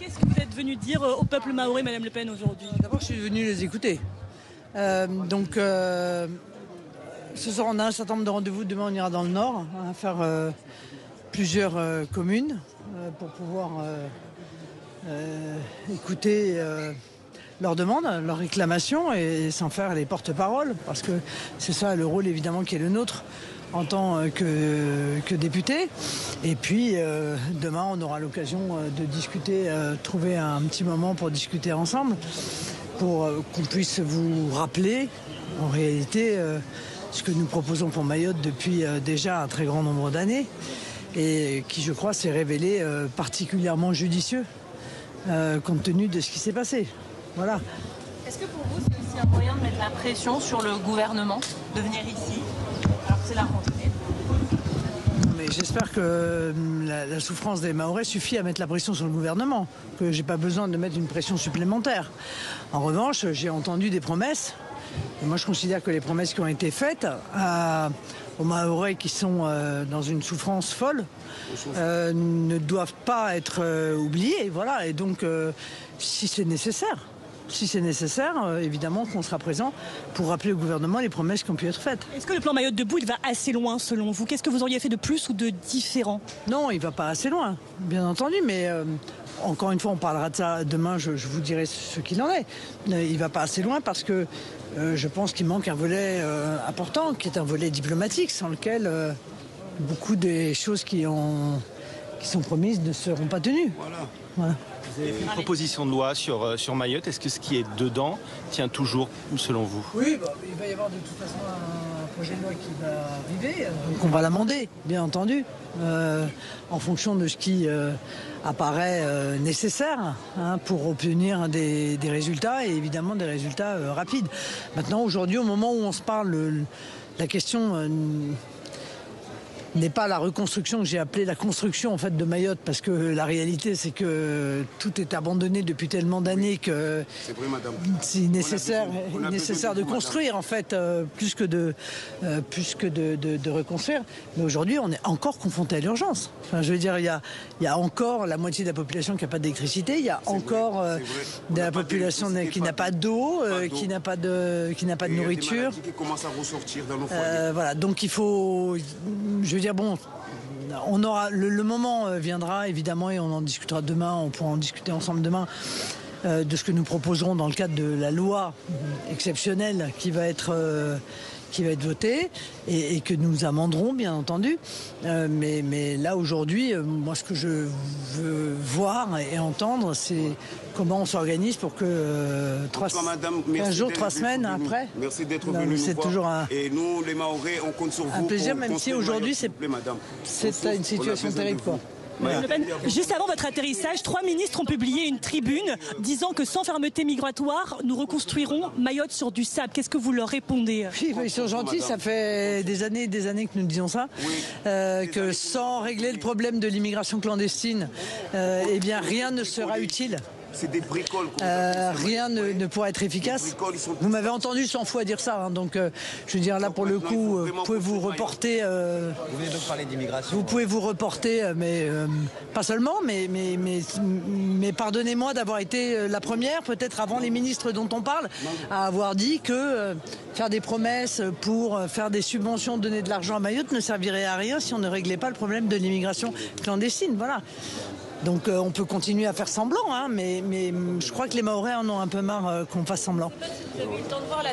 Qu'est-ce que vous êtes venu dire au peuple mahorais, Madame Le Pen, aujourd'hui? D'abord, je suis venu les écouter. Ce soir, on a un certain nombre de rendez-vous. Demain, on ira dans le Nord, hein, faire plusieurs communes pour pouvoir écouter leurs demandes, leurs réclamations et s'en faire les porte-paroles. Parce que c'est ça le rôle, évidemment, qui est le nôtre en tant que député. Et puis, demain, on aura l'occasion de discuter, trouver un petit moment pour discuter ensemble, pour qu'on puisse vous rappeler, en réalité, ce que nous proposons pour Mayotte depuis déjà un très grand nombre d'années et qui, je crois, s'est révélé particulièrement judicieux compte tenu de ce qui s'est passé. Voilà. Est-ce que pour vous, c'est aussi un moyen de mettre la pression sur le gouvernement de venir ici, alors que c'est la rentrée? Mais j'espère que la souffrance des Mahorais suffit à mettre la pression sur le gouvernement, que j'ai pas besoin de mettre une pression supplémentaire. En revanche, j'ai entendu des promesses. Et moi, je considère que les promesses qui ont été faites aux Mahorais qui sont dans une souffrance folle ne doivent pas être oubliées. Voilà. Et donc, si c'est nécessaire, évidemment qu'on sera présent pour rappeler au gouvernement les promesses qui ont pu être faites. Est-ce que le plan Mayotte debout, il va assez loin selon vous? Qu'est-ce que vous auriez fait de plus ou de différent? Non, il ne va pas assez loin, bien entendu, mais encore une fois, on parlera de ça demain, je vous dirai ce qu'il en est. Il ne va pas assez loin parce que je pense qu'il manque un volet important, qui est un volet diplomatique, sans lequel beaucoup des choses qui sont promises ne seront pas tenues. Voilà. Vous avez fait une proposition de loi sur Mayotte. Est-ce que ce qui est dedans tient toujours, selon vous? Oui, il va y avoir de toute façon un projet de loi qui va arriver. Donc on va l'amender, bien entendu, en fonction de ce qui apparaît nécessaire pour obtenir des résultats et évidemment des résultats rapides. Maintenant, aujourd'hui, au moment où on se parle, la question n'est pas la reconstruction que j'ai appelée la construction en fait de Mayotte, parce que la réalité c'est que tout est abandonné depuis tellement d'années que c'est nécessaire de construire en fait plus que de reconstruire. Mais aujourd'hui on est encore confronté à l'urgence. Enfin, je veux dire, il y a encore la moitié de la population qui n'a pas d'électricité, il y a encore de la population qui n'a pas d'eau, qui n'a pas de nourriture. Qui commencent à ressortir dans nos foyers. Voilà, donc il faut, je veux dire, bon, on aura le moment viendra évidemment et on en discutera demain, on pourra en discuter ensemble demain de ce que nous proposerons dans le cadre de la loi exceptionnelle qui va être votée et que nous amenderons bien entendu. Mais là aujourd'hui, moi ce que je veux voir et entendre, c'est comment on s'organise pour que 15 jours, 3 semaines après. Merci d'être venu nous voir. Toujours et nous, les Mahorais, on compte sur vous. Un plaisir, même si aujourd'hui c'est une situation terrible, quoi. Voilà. Le Pen, juste avant votre atterrissage, 3 ministres ont publié une tribune disant que sans fermeté migratoire, nous reconstruirons Mayotte sur du sable. Qu'est-ce que vous leur répondez? Oui, ils sont gentils, ça fait des années et des années que nous disons ça, que sans régler le problème de l'immigration clandestine, eh bien rien ne sera utile. C'est des bricoles. Rien ne pourra être efficace. Vous m'avez entendu 100 fois dire ça, donc je veux dire là pour le coup, vous pouvez vous reporter. Vous venez donc parler d'immigration. Vous pouvez vous reporter, mais pas seulement, mais pardonnez-moi d'avoir été la première, peut-être avant les ministres dont on parle, à avoir dit que faire des promesses pour faire des subventions, donner de l'argent à Mayotte ne servirait à rien si on ne réglait pas le problème de l'immigration clandestine. Voilà. Donc on peut continuer à faire semblant, mais je crois que les Mahorais en ont un peu marre qu'on fasse semblant. Vous avez eu le temps de voir la